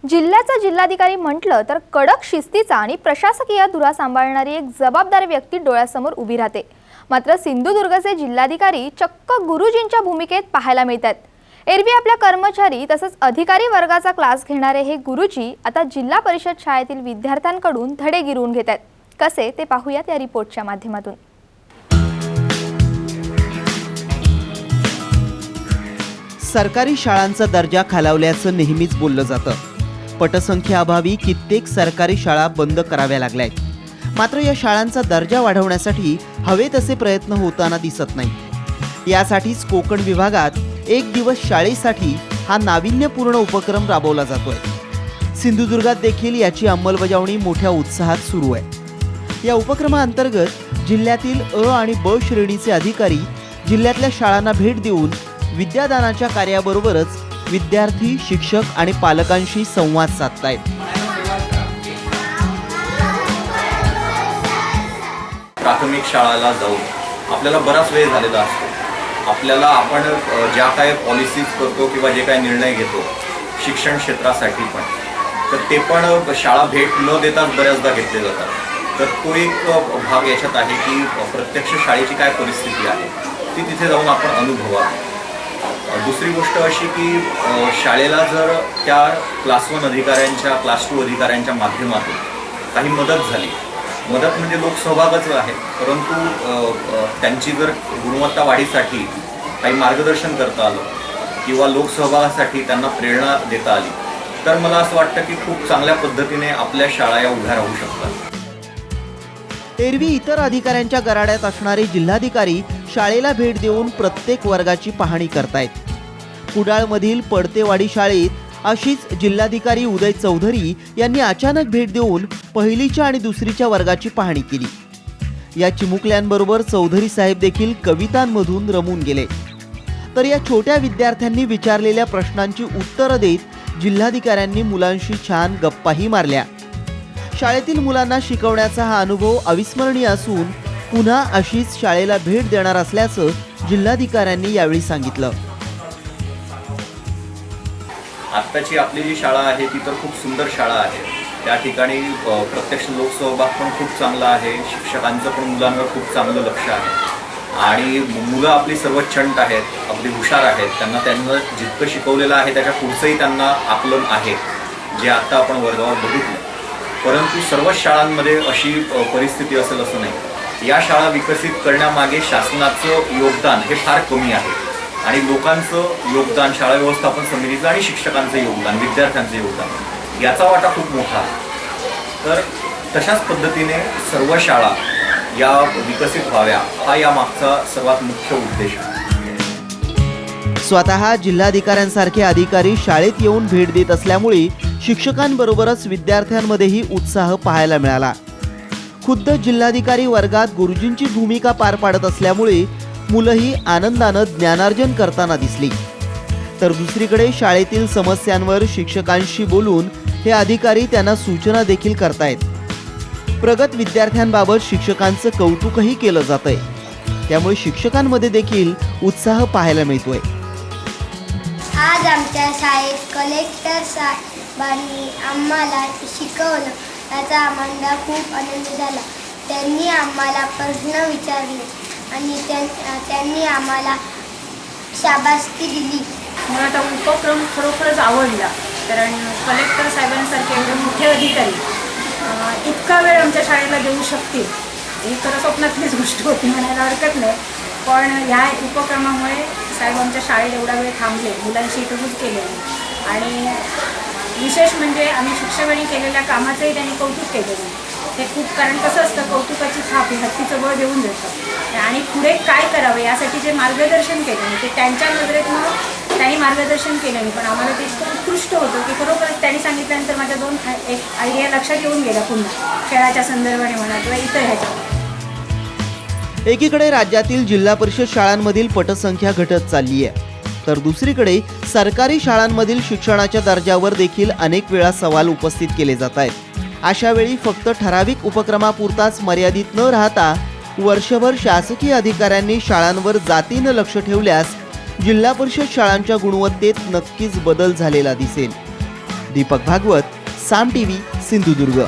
जिल्ह्याचा जिल्हाधिकारी म्हटलं तर कडक शिस्तीचा आणि प्रशासकीय धुरा सांभाळणारी एक जबाबदार व्यक्ती डोळ्यासमोर उभी राहते। मात्र सिंधुदुर्गचे जिल्हाधिकारी चक्क गुरुजींच्या भूमिकेत पाहायला मिळतात। एरवी आपल्या कर्मचारी तसंच अधिकारी वर्गाचा क्लास घेणारे हे गुरुजी आता जिल्हा परिषद शाळेतील विद्यार्थ्यांकडून धडे गिरवून घेतात। कसे ते पाहूयात या रिपोर्टच्या माध्यमातून। सरकारी शाळांचा दर्जा खालावल्याचं नेहमीच बोललं जातं। पटसंख्येअभावी कित्येक सरकारी शाळा बंद कराव्या लागल्यात। मात्र या शाळांचा दर्जा वाढवण्यासाठी हवे तसे प्रयत्न होताना दिसत नाही। यासाठीच कोकण विभागात एक दिवस शाळेसाठी हा नाविन्यपूर्ण उपक्रम राबवला जातोय। सिंधुदुर्गात देखील याची अंमलबजावणी मोठ्या उत्साहात सुरू आहे। या उपक्रमाअंतर्गत जिल्ह्यातील अ आणि ब श्रेणीचे अधिकारी जिल्ह्यातल्या शाळांना भेट देऊन विद्यादानाच्या कार्याबरोबरच विद्यार्थी, शिक्षक आणि पालकांशी संवाद साधतायत। प्राथमिक शाळेला जाऊन आपल्याला बराच वेळ झालेला असतो। आपल्याला आपण ज्या काही पॉलिसीज करतो किंवा जे काही निर्णय घेतो शिक्षण क्षेत्रासाठी पण, तर ते पण शाळा भेट न देताच बऱ्याचदा घेतले जातात। तर तो एक भाग याच्यात आहे की प्रत्यक्ष शाळेची काय परिस्थिती आहे ती तिथे जाऊन आपण अनुभवावी। दुसरी गोष्ट अशी की शाळेला जर त्या क्लास 1 अधिकाऱ्यांच्या, क्लास 2 अधिकाऱ्यांच्या माध्यमातून काही मदत झाली, मदत म्हणजे लोकसहभागच आहे, परंतु त्यांची जर गुणवत्ता वाढीसाठी काही मार्गदर्शन करता आलं किंवा लोकसहभागासाठी त्यांना प्रेरणा देता आली, तर मला असं वाटतं की खूप चांगल्या पद्धतीने आपल्या शाळा या उभ्या राहू शकतात। एरवी इतर अधिकाऱ्यांच्या गराड्यात असणारे जिल्हाधिकारी शाळेला भेट देऊन प्रत्येक वर्गाची पाहणी करतायत। कुडाळमधील पडतेवाडी शाळेत अशीच जिल्हाधिकारी उदय चौधरी यांनी अचानक भेट देऊन पहिलीच्या आणि दुसरीच्या वर्गाची पाहणी केली। या चिमुकल्यांबरोबर चौधरी साहेब देखील कवितांमधून रमून गेले। तर या छोट्या विद्यार्थ्यांनी विचारलेल्या प्रश्नांची उत्तरं देत जिल्हाधिकाऱ्यांनी मुलांशी छान गप्पाही मारल्या। शाळेतील मुलांना शिकवण्याचा हा अनुभव अविस्मरणीय असून पुन्हा अशीच शाळेला भेट देणार असल्याचं जिल्हाधिकाऱ्यांनी यावेळी सांगितलं। आत्ताची आपली जी शाळा आहे ती तर खूप सुंदर शाळा आहे। त्या ठिकाणी प्रत्यक्ष लोकसहभाग पण खूप चांगला आहे, शिक्षकांचं पण मुलांवर खूप चांगलं लक्ष आहे आणि मुलं आपली सर्व चंट आहेत, अगदी हुशार आहेत। त्यांना जितकं शिकवलेलं आहे त्याच्या पुढचंही त्यांना आकलन आहे, जे आत्ता आपण वर्गावर बघितलं। परंतु सर्वच शाळांमध्ये अशी परिस्थिती असेल असं नाही। या शाळा विकसित करण्यामागे शासनाचं योगदान हे फार कमी आहे आणि लोकांचं योगदान, शाळा व्यवस्थापन समितीचं आणि शिक्षकांचं योगदान, विद्यार्थ्यांचं योगदान याचा वाटा खूप मोठा आहे। तर तशाच पद्धतीने सर्व शाळा या विकसित व्हाव्या हा यामागचा सर्वात मुख्य उद्देश आहे। स्वतः जिल्हाधिकाऱ्यांसारखे अधिकारी शाळेत येऊन भेट देत असल्यामुळे शिक्षकांबरोबरच विद्यार्थ्यांमध्येही उत्साह पाहायला मिळाला। खुद्द जिल्हाधिकारी वर्गात गुरुजींची भूमिका पार पाडत असल्यामुळे मुलंही आनंदानं ज्ञानार्जन करताना दिसली। तर दुसरीकडे शाळेतील समस्यांवर शिक्षकांशी बोलून हे अधिकारी त्यांना सूचना देखील करतायत। प्रगत विद्यार्थ्यांबाबत शिक्षकांचं कौतुकही केलं जातंय, त्यामुळे शिक्षकांमध्ये देखील उत्साह पाहायला मिळतोय। आज आमच्या शाळेत कलेक्टर साहेबांनी आम्हाला शिकवलं, याचा आम्हाला खूप आनंद झाला। त्यांनी आम्हाला प्रश्न विचारले आणि त्यांनी आम्हाला शाबासकी दिली। मला तो उपक्रम खरोखरच आवडला, कारण कलेक्टर साहेबांसारखे एवढे मोठे अधिकारी इतका वेळ आमच्या शाळेला देऊ शकतील ही तर स्वप्नातलीच गोष्ट होती म्हणायला हरकत नाही। पण ह्या उपक्रमामुळे साहेब आमच्या शाळेत एवढा वेळ थांबले, मुलांशी इतकंच केले आणि विशेष म्हणजे आम्ही शिक्षकांनी केलेल्या कामाचंही त्यांनी कौतुक केलेलं ते खूप, कारण कसं असतं कौतुकाची थाप हत्तीचं बळ देऊन देतं आणि पुढे काय करावं यासाठी जे मार्गदर्शन केलं ते त्यांच्या नजरेतनं त्यांनी मार्गदर्शन केलं नाही, पण आम्हाला ते इतकं उत्कृष्ट होतं की खरोखरच त्यांनी सांगितल्यानंतर माझ्या दोन एक आयडिया लक्षात येऊन गेल्या, पुन्हा खेळाच्या संदर्भाने म्हणा किंवा इतर ह्याच्यावर। एकीकडे राज्यातील जिल्हा परिषद शाळांमधील पटसंख्या घटत चालली आहे, तर दुसरीकडे सरकारी शाळांमधील शिक्षणाच्या दर्जावर देखील अनेक वेळा सवाल उपस्थित केले जात आहेत। अशा वेळी फक्त ठराविक उपक्रमापुरताच मर्यादित न राहता वर्षभर शासकीय अधिकाऱ्यांनी शाळांवर जातीनं लक्ष ठेवल्यास जिल्हा परिषद शाळांच्या गुणवत्तेत नक्कीच बदल झालेला दिसेल। दीपक भागवत, साम टीव्ही, सिंधुदुर्ग.